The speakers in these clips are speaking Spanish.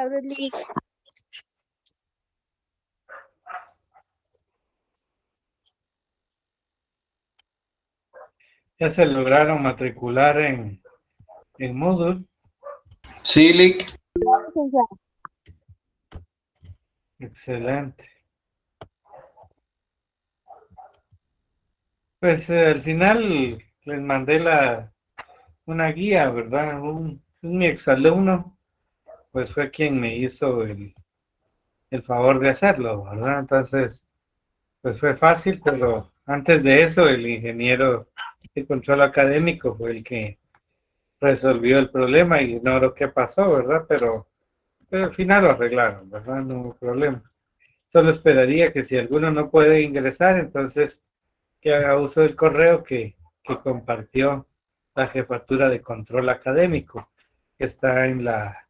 tardes, Lick. Ya se lograron matricular en Moodle. Sí, Lick. Excelente. Pues al final les mandé una guía, ¿verdad? Mi exalumno, pues fue quien me hizo el favor de hacerlo, ¿verdad? Entonces, pues fue fácil, pero antes de eso el ingeniero de control académico fue el que resolvió el problema y ignoro qué pasó, ¿verdad? Pero al final lo arreglaron, ¿verdad? No hubo problema. Solo esperaría que si alguno no puede ingresar, entonces que haga uso del correo que compartió la jefatura de control académico, que está en la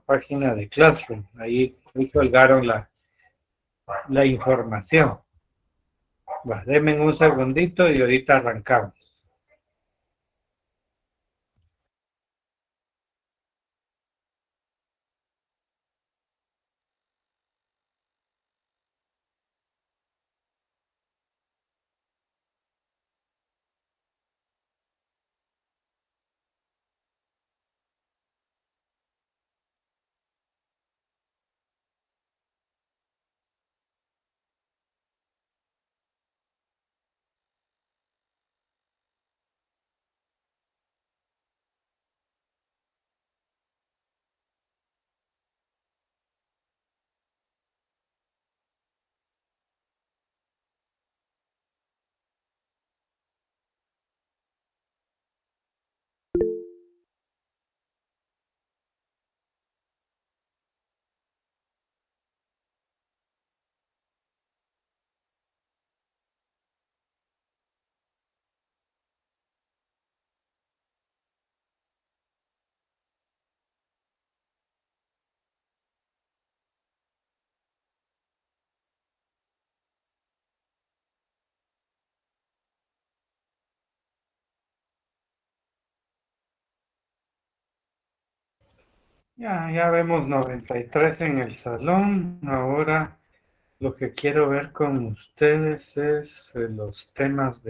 página de Classroom. Ahí colgaron la información. Va, denme un segundito y ahorita arrancamos. Ya vemos 93 en el salón. Ahora lo que quiero ver con ustedes es los temas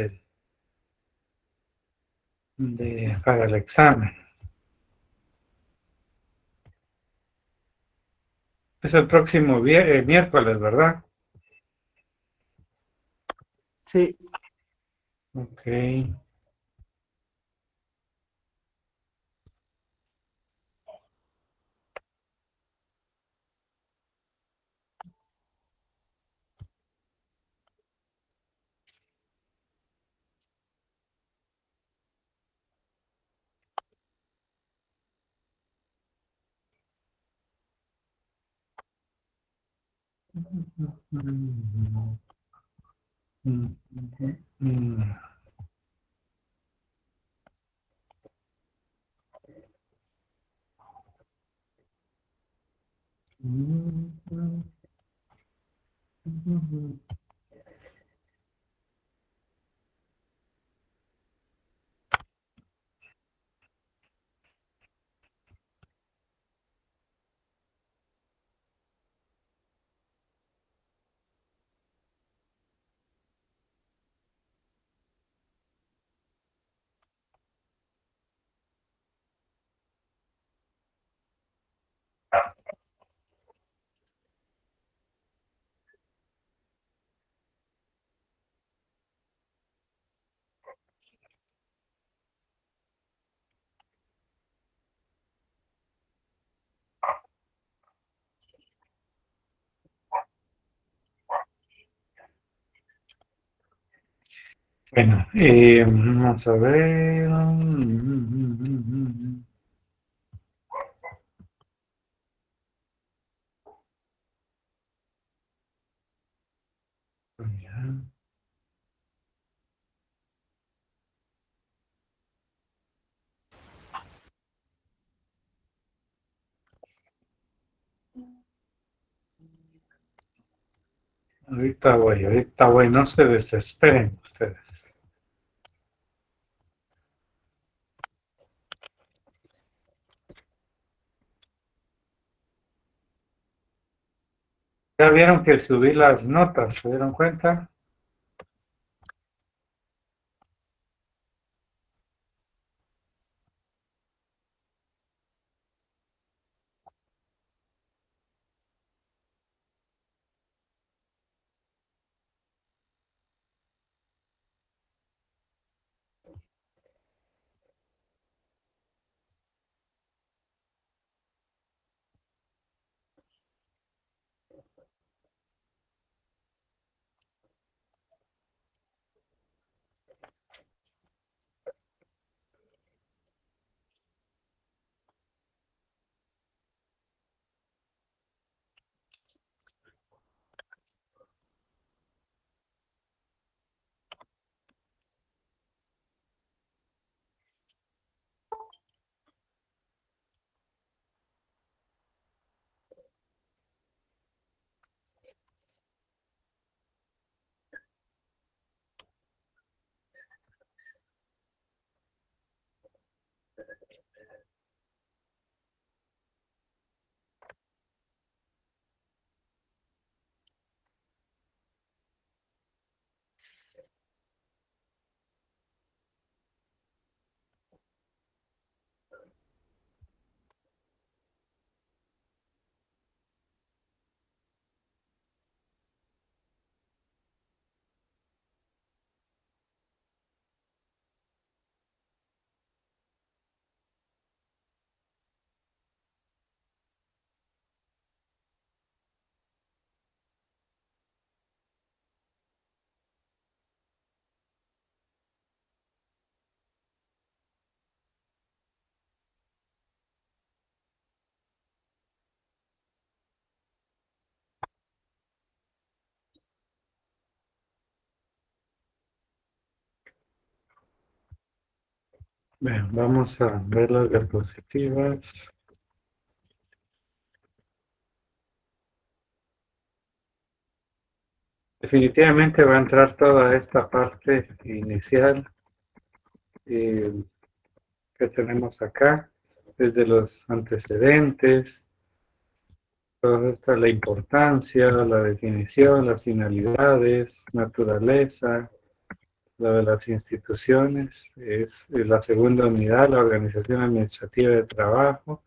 para el examen. Es el próximo miércoles, ¿verdad? Sí. Ok. Bueno, vamos a ver. Ahorita voy, no se desesperen ustedes. Ya vieron que subí las notas, ¿se dieron cuenta? Bien, vamos a ver las diapositivas. Definitivamente va a entrar toda esta parte inicial eh, que tenemos acá, desde los antecedentes, toda esta, la importancia, la definición, las finalidades, naturaleza, lo de las instituciones, es la segunda unidad, la organización administrativa de trabajo,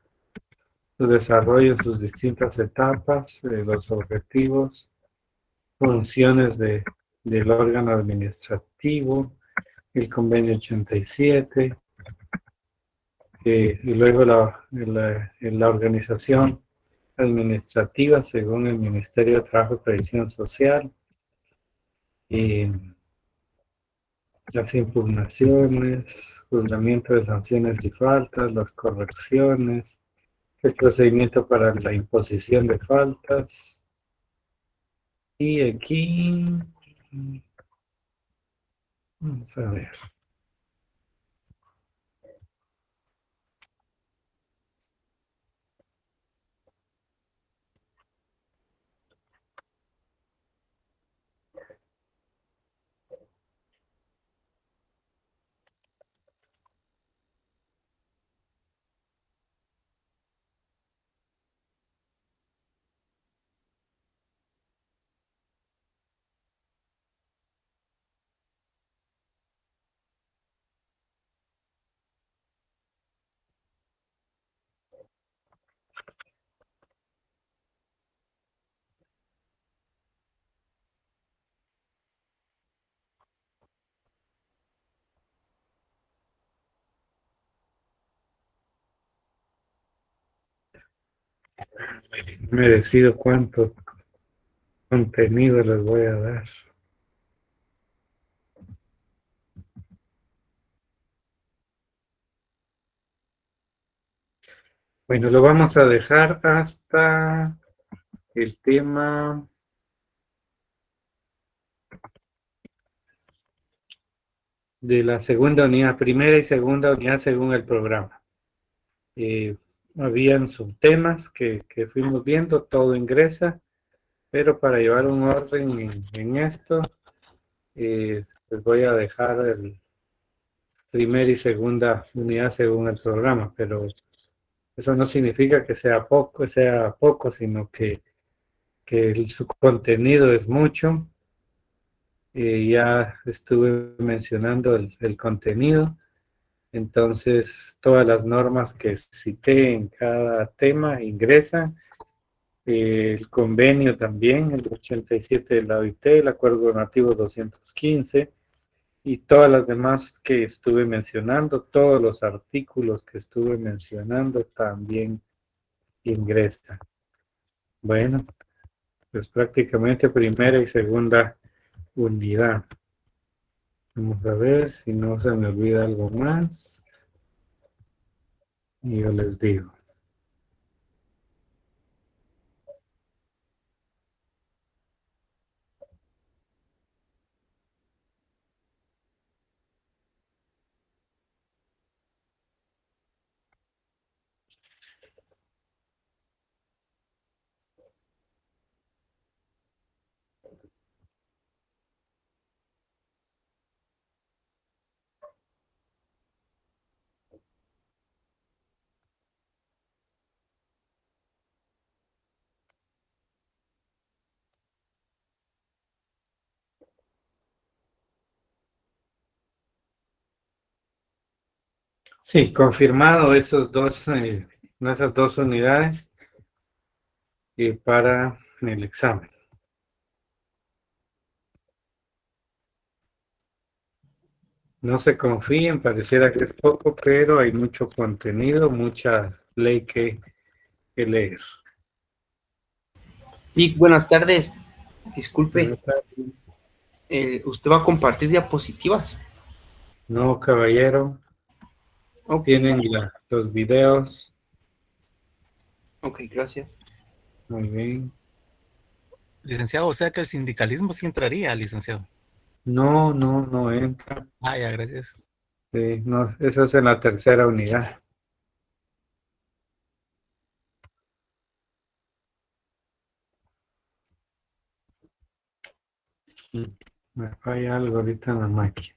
su desarrollo en sus distintas etapas, los objetivos, funciones del órgano administrativo, el convenio 87, y luego la organización administrativa según el Ministerio de Trabajo y Previsión Social, y las impugnaciones, juzgamiento de sanciones y faltas, las correcciones, el procedimiento para la imposición de faltas. Y aquí, vamos a ver. Me decido cuánto contenido les voy a dar. Bueno, lo vamos a dejar hasta el tema de la segunda unidad, primera y segunda unidad según el programa. Habían subtemas que fuimos viendo, todo ingresa, pero para llevar un orden en esto, les voy a dejar el primera y segunda unidad según el programa, pero eso no significa que sea poco, sino que que su contenido es mucho. Ya estuve mencionando el contenido. Entonces, todas las normas que cité en cada tema ingresan. El convenio también, el 87 de la OIT, el acuerdo normativo 215 y todas las demás que estuve mencionando, todos los artículos que estuve mencionando también ingresan. Bueno, pues prácticamente primera y segunda unidad. Vamos a ver si no se me olvida algo más. Y yo les digo. Sí, confirmado esas dos unidades para el examen. No se confíen, pareciera que es poco, pero hay mucho contenido, mucha ley que leer. Sí, buenas tardes. Disculpe, Buenas tardes. ¿usted va a compartir diapositivas? No, caballero, Ok, tienen los videos. ok, gracias. Muy bien. Licenciado, o sea que el sindicalismo sí entraría, licenciado. No entra. Ah, ya, gracias. Sí, no, eso es en la tercera unidad. Me falla algo ahorita en la máquina.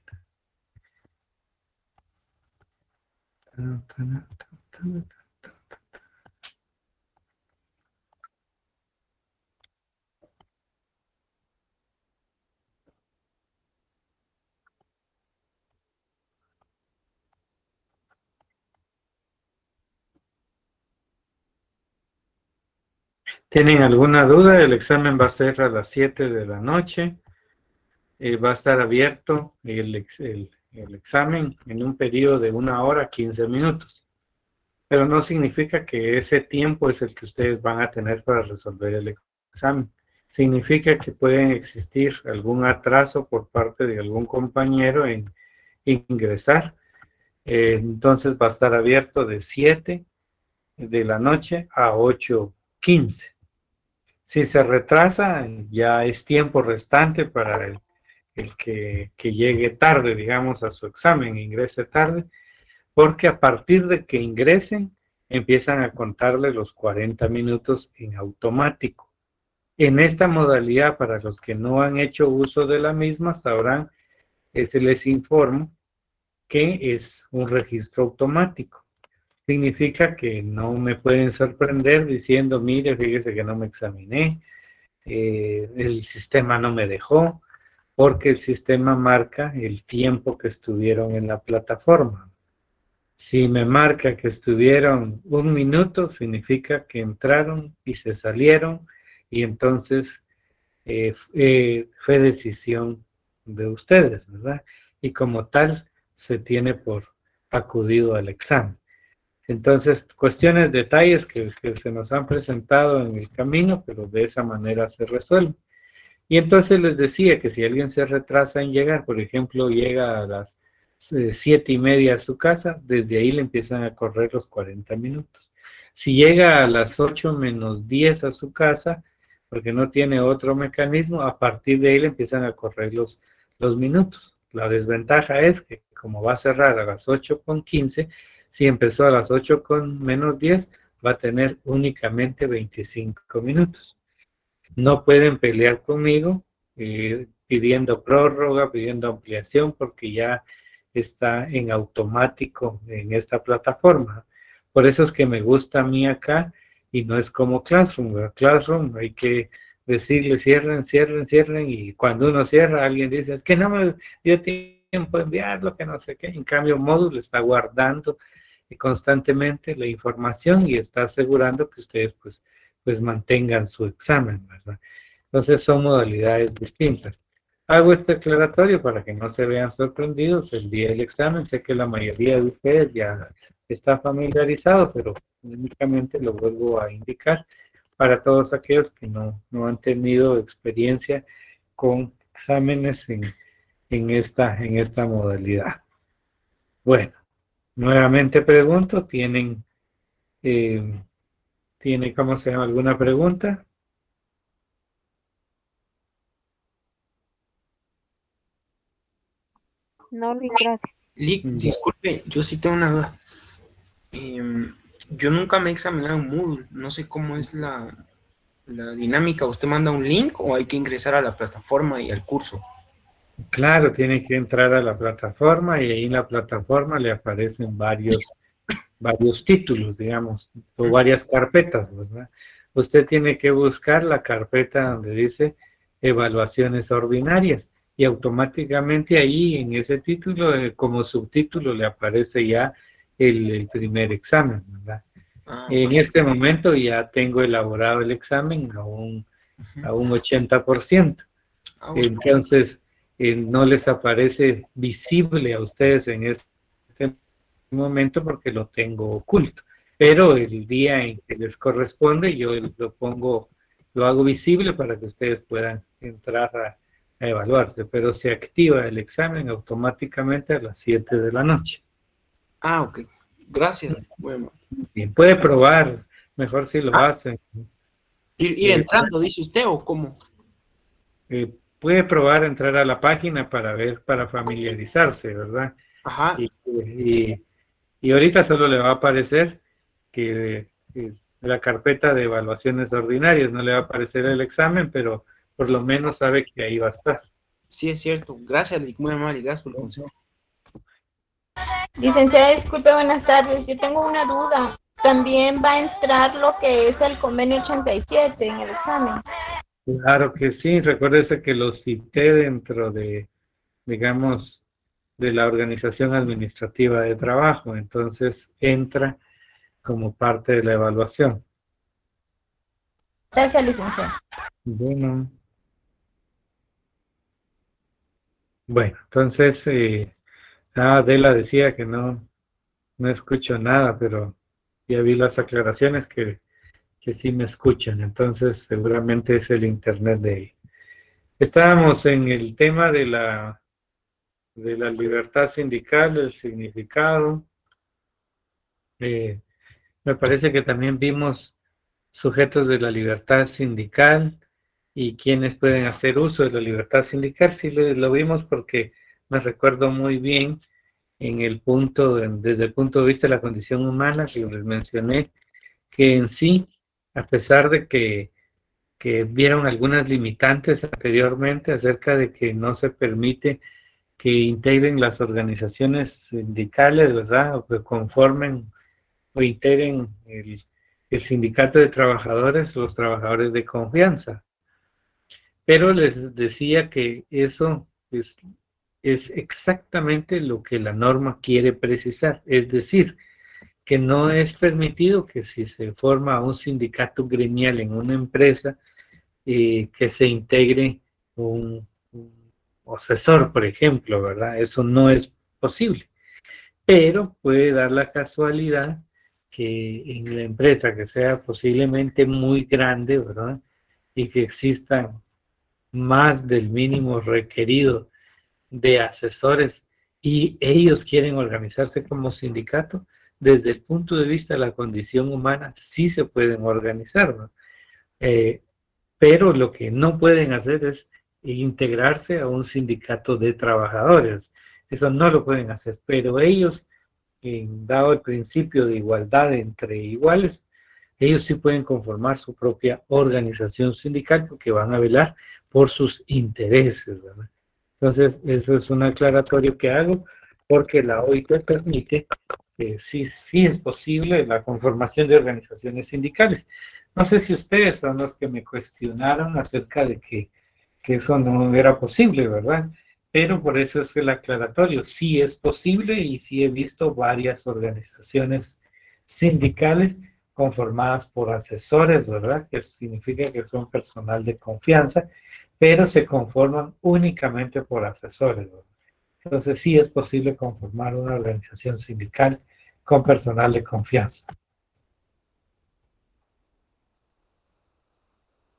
¿Tienen alguna duda? El examen va a ser a las 7 de la noche. Va a estar abierto el examen en un periodo de 1 hora, 15 minutos. Pero no significa que ese tiempo es el que ustedes van a tener para resolver el examen. Significa que puede existir algún atraso por parte de algún compañero en ingresar. Entonces va a estar abierto de 7 de la noche a 8:15. Si se retrasa, ya es tiempo restante para el que llegue tarde, digamos, a su examen, ingrese tarde, porque a partir de que ingresen, empiezan a contarle los 40 minutos en automático. En esta modalidad, para los que no han hecho uso de la misma, sabrán, se les informa que es un registro automático. Significa que no me pueden sorprender diciendo, mire, fíjese que no me examiné, el sistema no me dejó, porque el sistema marca el tiempo que estuvieron en la plataforma. Si me marca que estuvieron 1 minuto, significa que entraron y se salieron, y entonces fue decisión de ustedes, ¿verdad? Y como tal, se tiene por acudido al examen. Entonces, cuestiones, detalles que se nos han presentado en el camino, pero de esa manera se resuelven. Y entonces les decía que si alguien se retrasa en llegar, por ejemplo, llega a las 7:30 a su casa, desde ahí le empiezan a correr los 40 minutos. Si llega a las 8:10 a su casa, porque no tiene otro mecanismo, a partir de ahí le empiezan a correr los minutos. La desventaja es que como va a cerrar a las 8:15, si empezó a las 8:10, va a tener únicamente 25 minutos. No pueden pelear conmigo pidiendo prórroga, pidiendo ampliación, porque ya está en automático en esta plataforma. Por eso es que me gusta a mí acá y no es como Classroom. Classroom hay que decirle cierren, cierren, cierren, y cuando uno cierra, alguien dice, es que no me dio tiempo de enviarlo, que no sé qué. En cambio, Moodle está guardando constantemente la información y está asegurando que ustedes pues mantengan su examen, ¿verdad? Entonces son modalidades distintas. Hago este aclaratorio para que no se vean sorprendidos el día del examen. Sé que la mayoría de ustedes ya está familiarizado, pero únicamente lo vuelvo a indicar para todos aquellos que no han tenido experiencia con exámenes en esta modalidad. Bueno, nuevamente pregunto, ¿tienen, cómo se llama, alguna pregunta? No, Luis, gracias. Lick, disculpe, yo sí tengo una duda. Yo nunca me he examinado en Moodle, no sé cómo es la dinámica. ¿Usted manda un link o hay que ingresar a la plataforma y al curso? Claro, tiene que entrar a la plataforma y ahí en la plataforma le aparecen varios títulos, digamos, o varias carpetas, ¿verdad? Usted tiene que buscar la carpeta donde dice evaluaciones ordinarias y automáticamente ahí en ese título, como subtítulo, le aparece ya el primer examen, ¿verdad? En este momento ya tengo elaborado el examen a un 80%. Entonces, no les aparece visible a ustedes en este momento porque lo tengo oculto. Pero el día en que les corresponde, yo lo hago visible para que ustedes puedan entrar a evaluarse. Pero se activa el examen automáticamente a las 7 de la noche. Ok. Gracias. Bueno. Bien, puede probar, mejor si lo hacen. Ir entrando, dice usted, ¿o cómo? Puede probar entrar a la página para familiarizarse, ¿verdad? Ajá. Y ahorita solo le va a aparecer que la carpeta de evaluaciones ordinarias, no le va a aparecer el examen, pero por lo menos sabe que ahí va a estar. Sí, es cierto. Gracias, Lick, muy amable, gracias por el consejo. Licenciada, disculpe, buenas tardes. Yo tengo una duda. ¿También va a entrar lo que es el convenio 87 en el examen? Claro que sí. Recuérdese que lo cité dentro de, digamos, de la organización administrativa de trabajo. Entonces entra como parte de la evaluación. Gracias, licenciada. Bueno, entonces Adela decía que no escucho nada, pero ya vi las aclaraciones que sí me escuchan, entonces seguramente es el internet de ella. Estábamos en el tema de la libertad sindical, el significado. Me parece que también vimos sujetos de la libertad sindical y quienes pueden hacer uso de la libertad sindical. Sí lo vimos porque me recuerdo muy bien en el punto, desde el punto de vista de la condición humana, que les mencioné, que en sí, a pesar de que vieron algunas limitantes anteriormente acerca de que no se permite que integren las organizaciones sindicales, ¿verdad? O que conformen o integren el sindicato de trabajadores, los trabajadores de confianza. Pero les decía que eso es exactamente lo que la norma quiere precisar, es decir, que no es permitido que si se forma un sindicato gremial en una empresa, que se integre un asesor, por ejemplo, ¿verdad? Eso no es posible. Pero puede dar la casualidad que en la empresa que sea posiblemente muy grande, ¿verdad? Y que existan más del mínimo requerido de asesores y ellos quieren organizarse como sindicato, desde el punto de vista de la condición humana, sí se pueden organizar, ¿no? Pero lo que no pueden hacer es integrarse a un sindicato de trabajadores. Eso no lo pueden hacer, pero ellos, dado el principio de igualdad entre iguales, ellos sí pueden conformar su propia organización sindical porque van a velar por sus intereses, ¿verdad? Entonces, eso es un aclaratorio que hago porque la OIT permite que sí es posible la conformación de organizaciones sindicales. No sé si ustedes son los que me cuestionaron acerca de que eso no era posible, ¿verdad? Pero por eso es el aclaratorio. Sí es posible y sí he visto varias organizaciones sindicales conformadas por asesores, ¿verdad? Que significa que son personal de confianza, pero se conforman únicamente por asesores, ¿verdad? Entonces sí es posible conformar una organización sindical con personal de confianza.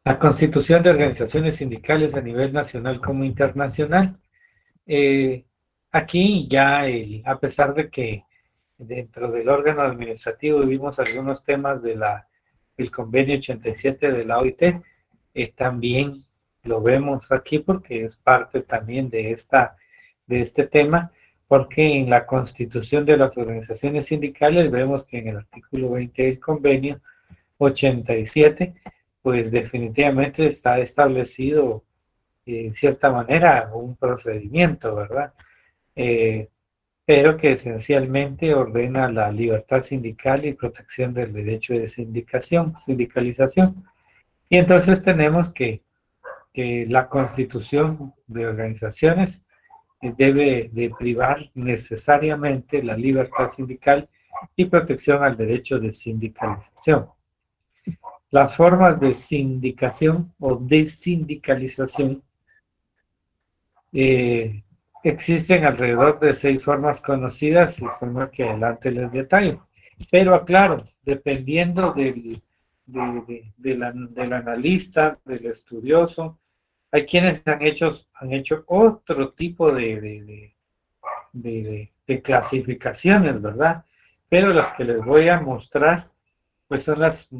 La constitución de organizaciones sindicales a nivel nacional como internacional. Aquí ya, a pesar de que dentro del órgano administrativo vimos algunos temas del convenio 87 de la OIT, también lo vemos aquí porque es parte también de este tema, porque en la constitución de las organizaciones sindicales vemos que en el artículo 20 del convenio 87, pues definitivamente está establecido en cierta manera un procedimiento, ¿verdad? Pero que esencialmente ordena la libertad sindical y protección del derecho de sindicalización. Y entonces tenemos que la constitución de organizaciones debe de privar necesariamente la libertad sindical y protección al derecho de sindicalización. Las formas de sindicación o desindicalización existen alrededor de 6 formas conocidas y son las que adelante les detallo. Pero aclaro, dependiendo del analista, del estudioso, hay quienes han hecho otro tipo de clasificaciones, ¿verdad? Pero las que les voy a mostrar, pues son las,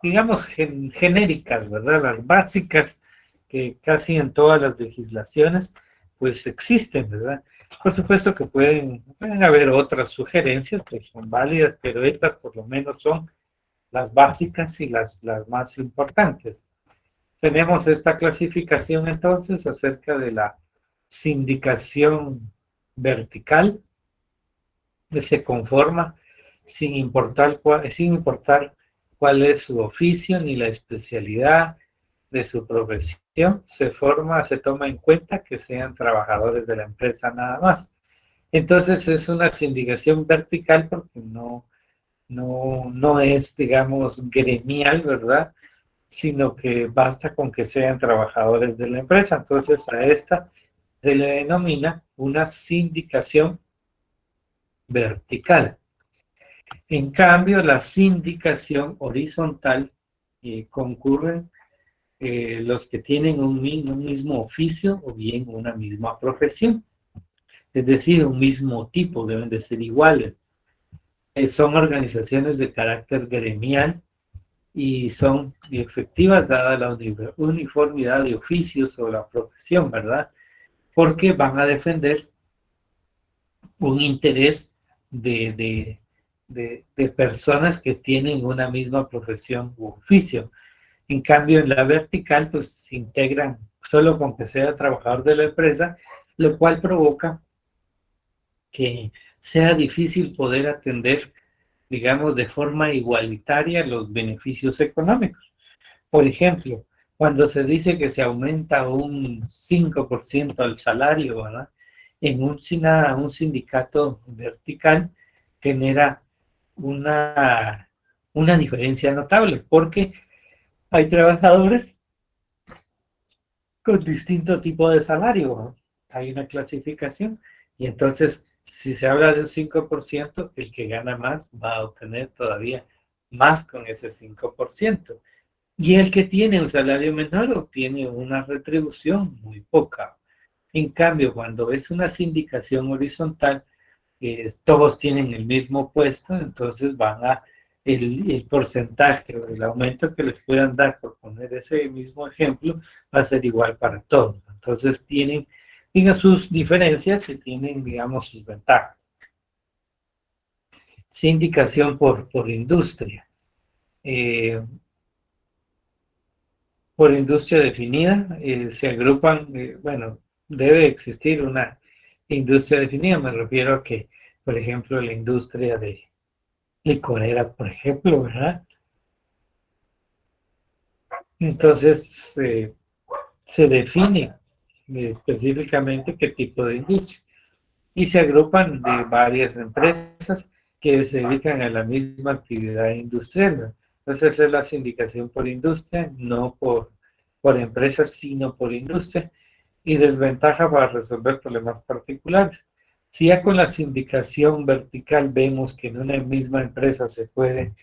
digamos, genéricas, ¿verdad? Las básicas que casi en todas las legislaciones pues existen, ¿verdad? Por supuesto que pueden haber otras sugerencias que son válidas, pero estas por lo menos son las básicas y las más importantes. Tenemos esta clasificación entonces acerca de la sindicación vertical, que se conforma sin importar cuál es su oficio ni la especialidad de su profesión, se toma en cuenta que sean trabajadores de la empresa nada más. Entonces es una sindicación vertical porque no es, digamos, gremial, ¿verdad? Sino que basta con que sean trabajadores de la empresa. Entonces a esta se le denomina una sindicación vertical. En cambio, la sindicación horizontal concurren los que tienen un mismo oficio o bien una misma profesión. Es decir, un mismo tipo, deben de ser iguales. Son organizaciones de carácter gremial y son efectivas dada la uniformidad de oficios o la profesión, ¿verdad? Porque van a defender un interés de personas que tienen una misma profesión u oficio. En cambio, en la vertical, pues se integran solo con que sea trabajador de la empresa, lo cual provoca que sea difícil poder atender, digamos, de forma igualitaria los beneficios económicos. Por ejemplo, cuando se dice que se aumenta un 5% al salario, ¿verdad? En un sindicato vertical genera una diferencia notable, porque hay trabajadores con distinto tipo de salario, ¿no? Hay una clasificación y entonces si se habla de un 5%, el que gana más va a obtener todavía más con ese 5%. Y el que tiene un salario menor obtiene una retribución muy poca. En cambio, cuando es una sindicación horizontal, todos tienen el mismo puesto, entonces el porcentaje o el aumento que les puedan dar, por poner ese mismo ejemplo, va a ser igual para todos. Entonces tienen sus diferencias y tienen, digamos, sus ventajas. Sindicación por industria. Por industria definida, se agrupan, bueno, debe existir una industria definida, me refiero a que por ejemplo, la industria de licorera, por ejemplo, ¿verdad? Entonces, se define específicamente qué tipo de industria y se agrupan de varias empresas que se dedican a la misma actividad industrial, ¿no? Entonces, esa es la sindicación por industria, no por empresas, sino por industria, y desventaja para resolver problemas particulares. Si ya con la sindicación vertical vemos que en una misma empresa puede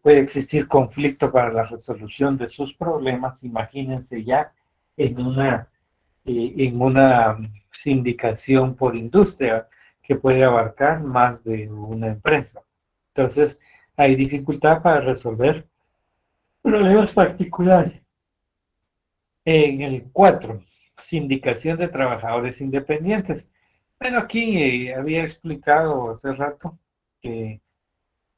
existir conflicto para la resolución de sus problemas, imagínense ya en una sindicación por industria que puede abarcar más de una empresa. Entonces, hay dificultad para resolver problemas particulares. En el 4, sindicación de trabajadores independientes. Bueno, aquí había explicado hace rato que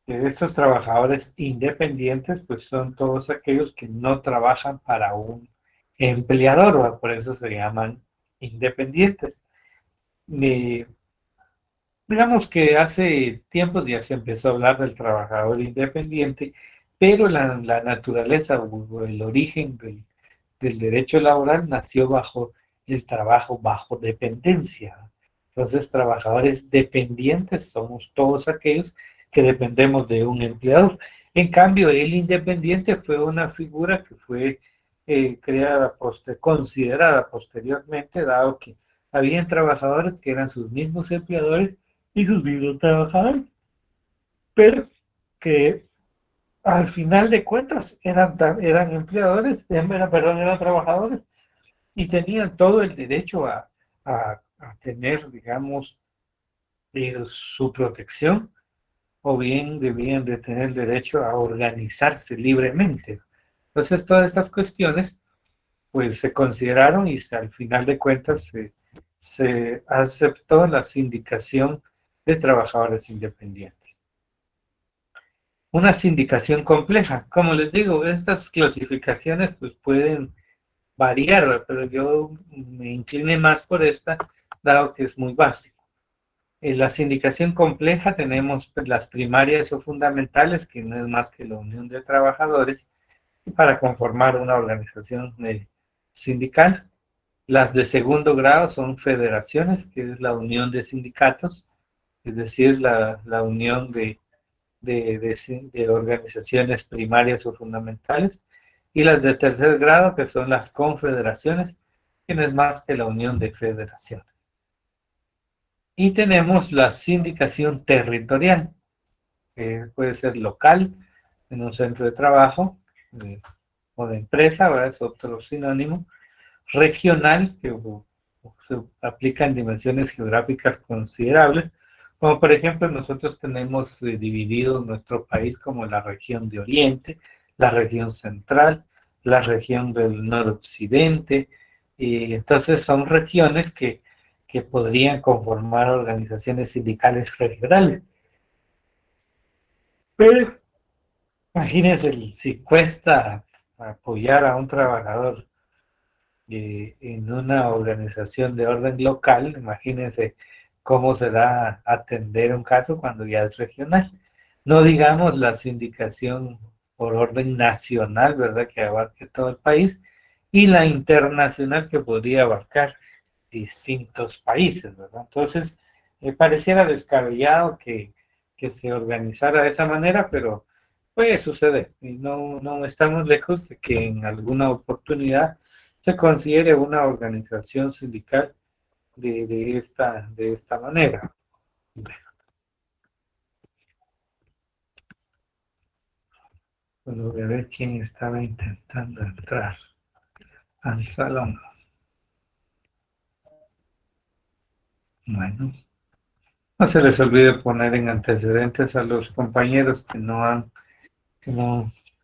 estos trabajadores independientes pues son todos aquellos que no trabajan para un empleador, ¿verdad? Por eso se llaman independientes. Digamos que hace tiempos ya se empezó a hablar del trabajador independiente, pero la naturaleza o el origen del derecho laboral nació bajo el trabajo bajo dependencia. Entonces, trabajadores dependientes somos todos aquellos que dependemos de un empleador. En cambio, el independiente fue una figura que fue considerada posteriormente, dado que habían trabajadores que eran sus mismos empleadores y sus mismos trabajadores, pero que al final de cuentas eran empleadores, eran trabajadores y tenían todo el derecho a tener, digamos, su protección, o bien debían de tener derecho a organizarse libremente. Entonces, todas estas cuestiones, pues, se consideraron y al final de cuentas se aceptó la sindicación de trabajadores independientes. Una sindicación compleja. Como les digo, estas clasificaciones pues pueden variar, pero yo me incliné más por esta, dado que es muy básico. En la sindicación compleja tenemos pues, las primarias o fundamentales, que no es más que la unión de trabajadores, para conformar una organización sindical. Las de segundo grado son federaciones, que es la unión de sindicatos, es decir, la unión de organizaciones primarias o fundamentales, y las de tercer grado, que son las confederaciones, que no es más que la unión de federaciones. Y tenemos la sindicación territorial, que puede ser local, en un centro de trabajo, o de empresa, ¿verdad? Es otro sinónimo. Regional, que se aplica en dimensiones geográficas considerables, como por ejemplo nosotros tenemos dividido nuestro país como la región de Oriente, la región central, la región del noroccidente, y entonces son regiones que podrían conformar organizaciones sindicales regionales. Pero imagínense si cuesta apoyar a un trabajador en una organización de orden local, imagínense cómo se da a atender un caso cuando ya es regional. No digamos la sindicación por orden nacional, ¿verdad? Que abarque todo el país, y la internacional que podría abarcar distintos países, ¿verdad? Entonces, pareciera descabellado que se organizara de esa manera, pero puede suceder, y no estamos lejos de que en alguna oportunidad se considere una organización sindical de esta manera. Bueno, voy a ver quién estaba intentando entrar al salón. Bueno, no se les olvide poner en antecedentes a los compañeros que no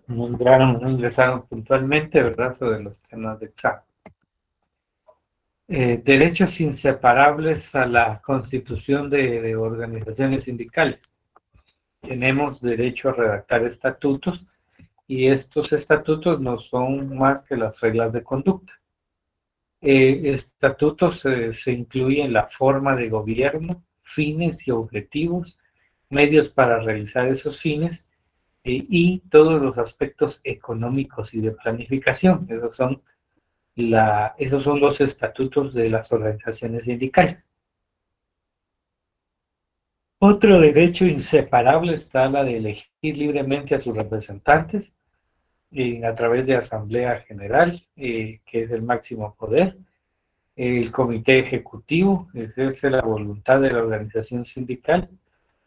entraron, no ingresaron puntualmente, ¿verdad? Sobre los temas de examen. Derechos inseparables a la constitución de organizaciones sindicales. Tenemos derecho a redactar estatutos, y estos estatutos no son más que las reglas de conducta. Estatutos se incluyen la forma de gobierno, fines y objetivos, medios para realizar esos fines y todos los aspectos económicos y de planificación. Esos son los estatutos de las organizaciones sindicales. Otro derecho inseparable está la de elegir libremente a sus representantes a través de Asamblea General, que es el máximo poder. El comité ejecutivo ejerce la voluntad de la organización sindical,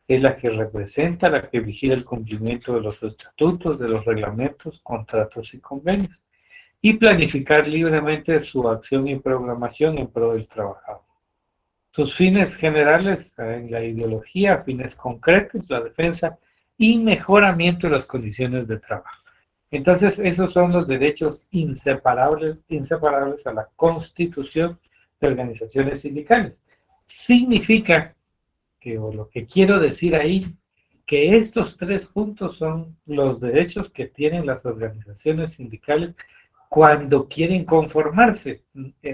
es la que representa, la que vigila el cumplimiento de los estatutos, de los reglamentos, contratos y convenios, y planificar libremente su acción y programación en pro del trabajador. Sus fines generales en la ideología, fines concretos, la defensa y mejoramiento de las condiciones de trabajo. Entonces, esos son los derechos inseparables a la constitución de organizaciones sindicales. Significa que, o lo que quiero decir ahí, que estos 3 puntos son los derechos que tienen las organizaciones sindicales cuando quieren conformarse.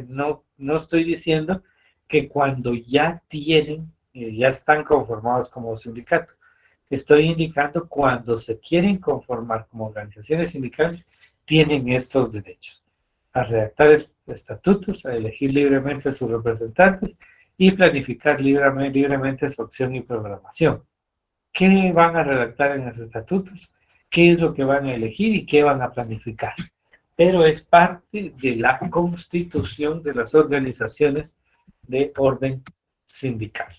No estoy diciendo que cuando ya ya están conformados como sindicato. Estoy indicando cuando se quieren conformar como organizaciones sindicales, tienen estos derechos: a redactar estatutos, a elegir libremente a sus representantes y planificar libremente su acción y programación. ¿Qué van a redactar en los estatutos? ¿Qué es lo que van a elegir y qué van a planificar? Pero es parte de la constitución de las organizaciones de orden sindical.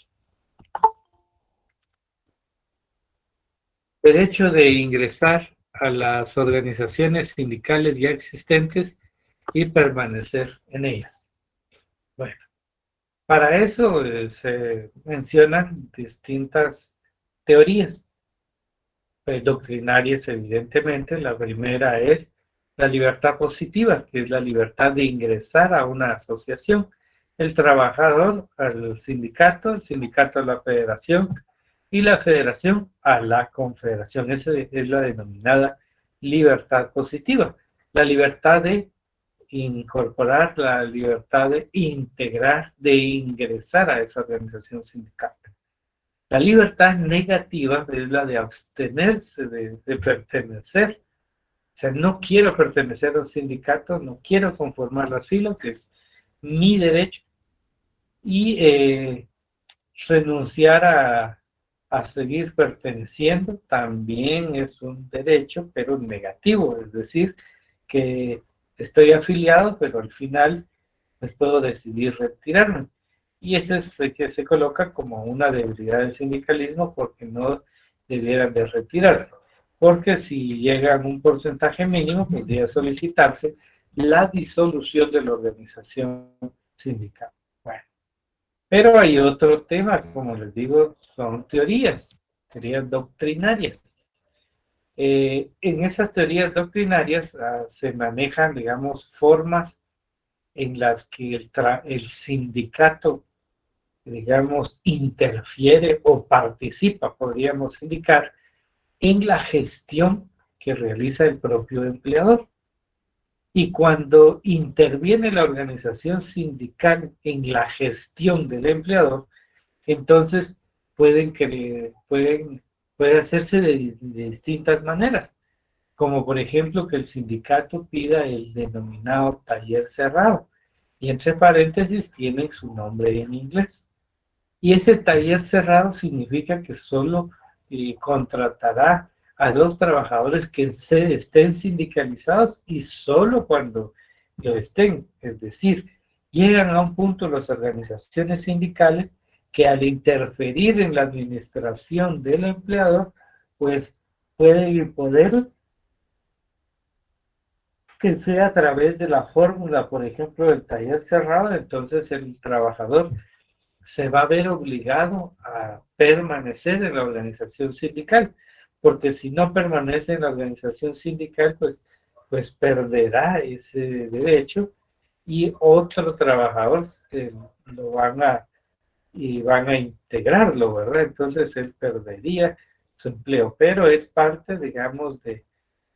Derecho de ingresar a las organizaciones sindicales ya existentes y permanecer en ellas. Bueno, para eso se mencionan distintas teorías doctrinarias, evidentemente. La primera es la libertad positiva, que es la libertad de ingresar a una asociación. El trabajador al sindicato, el sindicato a la federación y la federación a la confederación. Esa es la denominada libertad positiva. La libertad de incorporar, la libertad de integrar, de ingresar a esa organización sindical. La libertad negativa es la de abstenerse, de pertenecer. O sea, no quiero pertenecer a un sindicato, no quiero conformar las filas, es mi derecho. Y renunciar a seguir perteneciendo también es un derecho, pero negativo, es decir, que estoy afiliado, pero al final pues puedo decidir retirarme. Y ese es el que se coloca como una debilidad del sindicalismo, porque no debieran de retirarse. Porque si llegan a un porcentaje mínimo, podría solicitarse la disolución de la organización sindical. Bueno, pero hay otro tema, como les digo, son teorías doctrinarias. En esas teorías doctrinarias se manejan, digamos, formas en las que el sindicato, digamos, interfiere o participa, podríamos indicar, en la gestión que realiza el propio empleador. Y cuando interviene la organización sindical en la gestión del empleador, entonces puede hacerse de distintas maneras, como por ejemplo que el sindicato pida el denominado taller cerrado, y entre paréntesis tiene su nombre en inglés. Y ese taller cerrado significa que solo contratará a 2 trabajadores que estén sindicalizados, y solo cuando lo estén. Es decir, llegan a un punto las organizaciones sindicales que al interferir en la administración del empleador, pues puede imponer que sea a través de la fórmula, por ejemplo, del taller cerrado. Entonces el trabajador se va a ver obligado a permanecer en la organización sindical, porque si no permanece en la organización sindical, pues perderá ese derecho, y otro trabajador van a integrarlo, ¿verdad? Entonces él perdería su empleo, pero es parte, digamos, de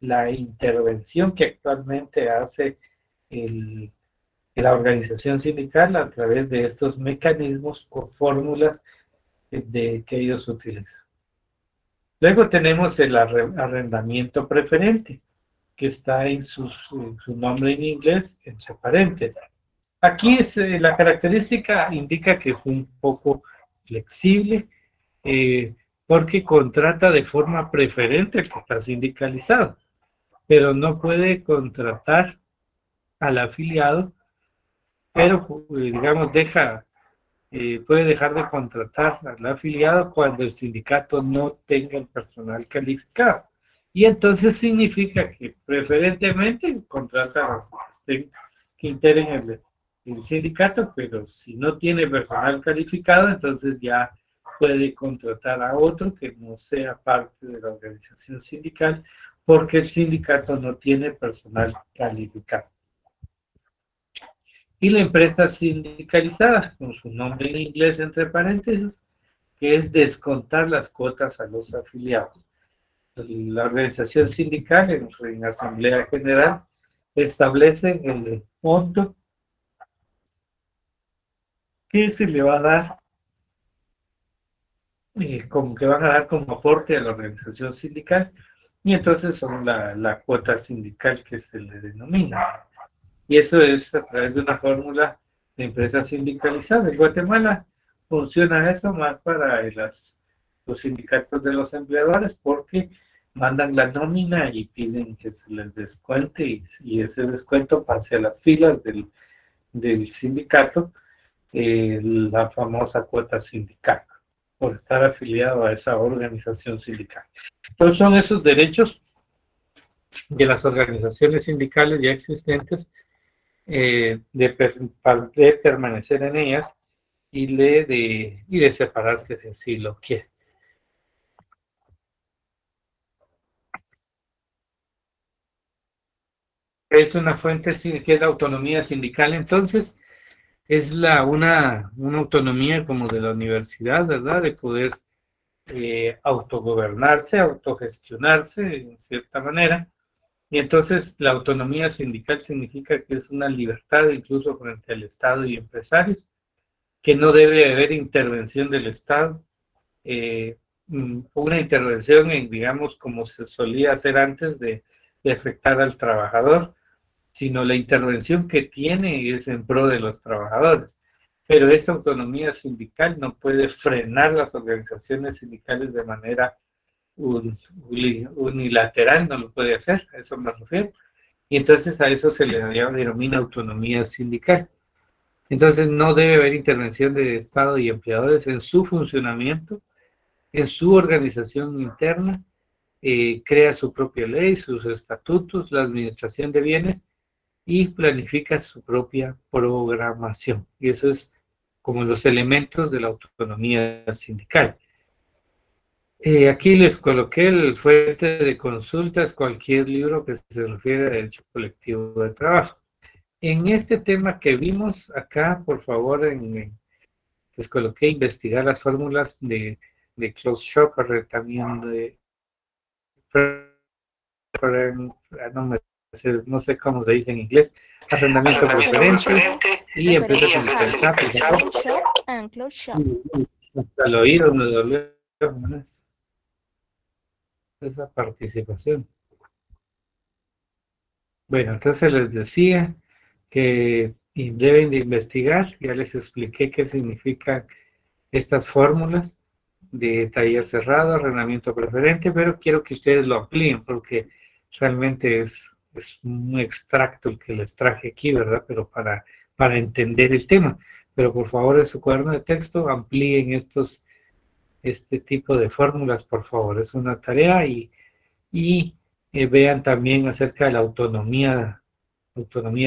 la intervención que actualmente hace la organización sindical a través de estos mecanismos o fórmulas que ellos utilizan. Luego tenemos el arrendamiento preferente, que está en su nombre en inglés, entre paréntesis. Aquí la característica indica que es un poco flexible, porque contrata de forma preferente al que está sindicalizado, pero no puede contratar al afiliado, pero digamos puede dejar de contratar al afiliado cuando el sindicato no tenga el personal calificado. Y entonces significa que preferentemente contrata a los que integren el sindicato, pero si no tiene personal calificado, entonces ya puede contratar a otro que no sea parte de la organización sindical, porque el sindicato no tiene personal calificado. Y la empresa sindicalizada, con su nombre en inglés entre paréntesis, que es descontar las cuotas a los afiliados. La organización sindical en Asamblea General establece el monto que se le va a dar, como que van a dar como aporte a la organización sindical, y entonces son la cuota sindical que se le denomina. Y eso es a través de una fórmula de empresa sindicalizada. En Guatemala funciona eso más para los sindicatos de los empleadores, porque mandan la nómina y piden que se les descuente, y ese descuento pase a las filas del sindicato, la famosa cuota sindical, por estar afiliado a esa organización sindical. Entonces son esos derechos de las organizaciones sindicales ya existentes, de permanecer en ellas y de separarse si así lo quiere. Es una fuente que es la autonomía sindical, entonces es una autonomía como de la universidad, ¿verdad? De poder autogobernarse, autogestionarse en cierta manera. Y entonces la autonomía sindical significa que es una libertad incluso frente al Estado y empresarios, que no debe haber intervención del Estado, una intervención digamos, como se solía hacer antes de afectar al trabajador, sino la intervención que tiene es en pro de los trabajadores. Pero esta autonomía sindical no puede frenar las organizaciones sindicales de manera unilateral, no lo puede hacer, a eso me refiero. Y entonces a eso se le denomina autonomía sindical. Entonces no debe haber intervención de Estado y empleadores en su funcionamiento, en su organización interna, crea su propia ley, sus estatutos, la administración de bienes, y planifica su propia programación. Y eso es como los elementos de la autonomía sindical. Aquí les coloqué el fuente de consultas, cualquier libro que se refiere a derecho colectivo de trabajo. En este tema que vimos acá, por favor, les coloqué investigar las fórmulas de closed shop, también no sé cómo se dice en inglés, arrendamiento preferente y empresas sindicalizadas. Hasta el oído me dolió esa participación. Bueno, entonces les decía que deben de investigar, ya les expliqué qué significan estas fórmulas de taller cerrado, arrendamiento preferente, pero quiero que ustedes lo amplíen porque realmente es un extracto el que les traje aquí, ¿verdad? Pero para entender el tema. Pero por favor en su cuaderno de texto amplíen este tipo de fórmulas, por favor. Es una tarea y vean también acerca de la autonomía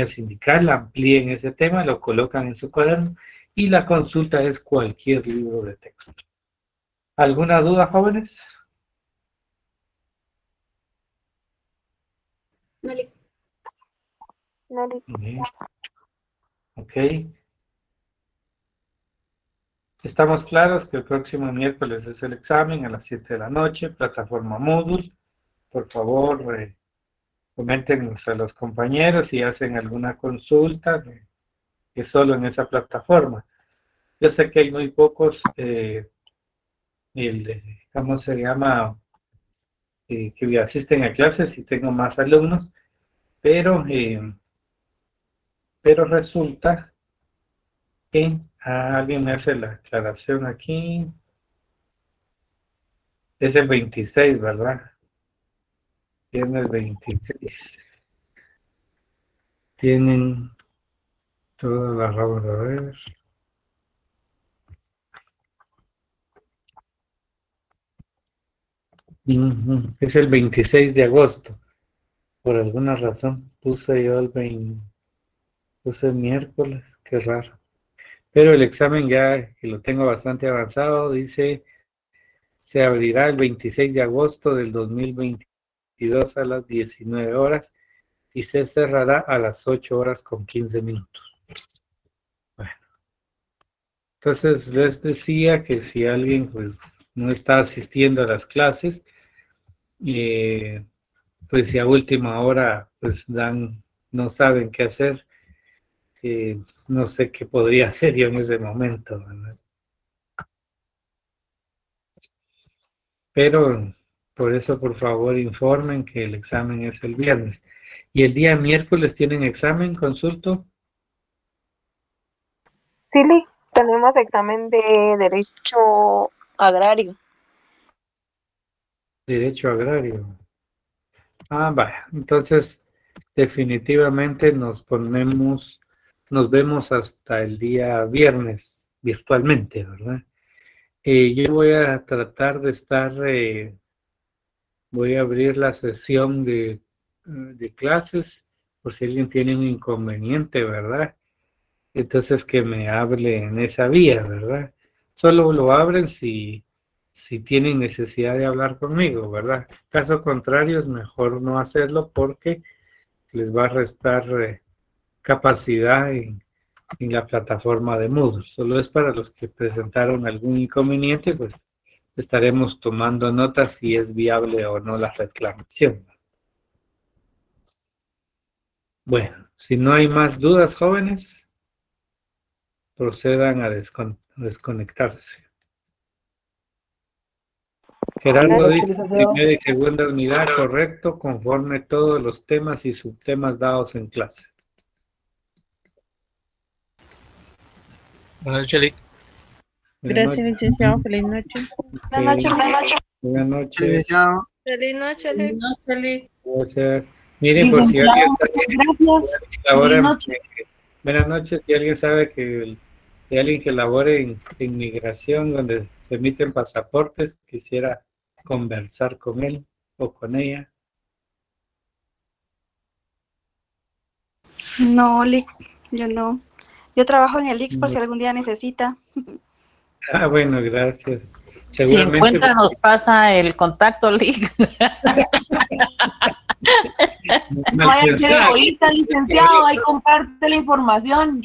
sindical, amplíen ese tema, lo colocan en su cuaderno y la consulta es cualquier libro de texto. ¿Alguna duda, jóvenes? No. Ok. Estamos claros que el próximo miércoles es el examen a las 7 de la noche, plataforma Moodle. Por favor, coméntenos a los compañeros si hacen alguna consulta, que solo en esa plataforma. Yo sé que hay muy pocos ¿cómo se llama? Que asisten a clases y tengo más alumnos, pero resulta que alguien me hace la aclaración aquí. Es el 26, ¿verdad? Tiene el 26. Tienen todas las ramas, a ver. Es el 26 de agosto. Por alguna razón puse yo puse el miércoles, qué raro. Pero el examen ya que lo tengo bastante avanzado, dice, se abrirá el 26 de agosto del 2022 a las 19 horas y se cerrará a las 8 horas con 15 minutos. Bueno, entonces les decía que si alguien pues no está asistiendo a las clases, pues si a última hora pues no saben qué hacer, no sé qué podría hacer yo en ese momento, ¿verdad? Pero por eso, por favor, informen que el examen es el viernes. ¿Y el día miércoles tienen examen, consulto? Sí, tenemos examen de Derecho Agrario. Derecho agrario. Vaya, entonces definitivamente nos vemos hasta el día viernes virtualmente, ¿verdad? Yo voy a tratar de estar, voy a abrir la sesión de clases por si alguien tiene un inconveniente, ¿verdad? Entonces que me hable en esa vía, ¿verdad? Solo lo abren si tienen necesidad de hablar conmigo, ¿verdad? Caso contrario, es mejor no hacerlo porque les va a restar capacidad en la plataforma de Moodle. Solo es para los que presentaron algún inconveniente, pues estaremos tomando notas si es viable o no la reclamación. Bueno, si no hay más dudas, jóvenes, procedan a desconectarse. Gerardo dice primera y segunda unidad, correcto, conforme todos los temas y subtemas dados en clase. Buenas noches, Lick. Gracias, licenciado. Feliz noche. Buenas noches. Buenas noches. Licenciado. Feliz noche, Lick. Gracias. Miren, por si alguien Gracias. Buenas noches. Si alguien sabe que de alguien que labore en inmigración donde se emiten pasaportes, quisiera conversar con él o con ella. No, Lick, yo no. Yo trabajo en el Ix por si algún día necesita. Bueno, gracias. Si encuentra, nos pasa el contacto, Lick. No vaya a ser egoísta, licenciado, ahí comparte la información.